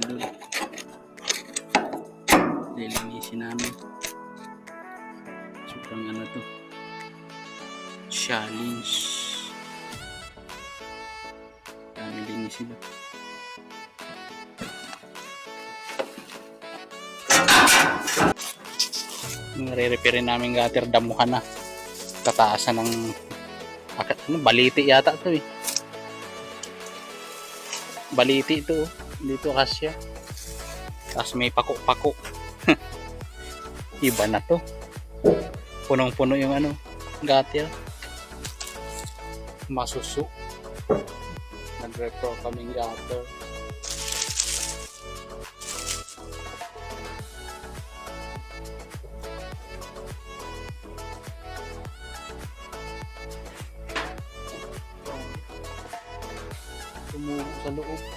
idol. Lilinisin namin. Sobrang ano to, challenge. Dami linisin ba? Nare-repair namin gutter, damuhan na. Kataasan ng ano, baliti yata to eh. Baliti ito, dito kasya. Tapos may pako-pako. Iba na to. Punong-puno yung ano, gutter. Masuso. Nag-repair kaming gutter. Tumubo sa loob.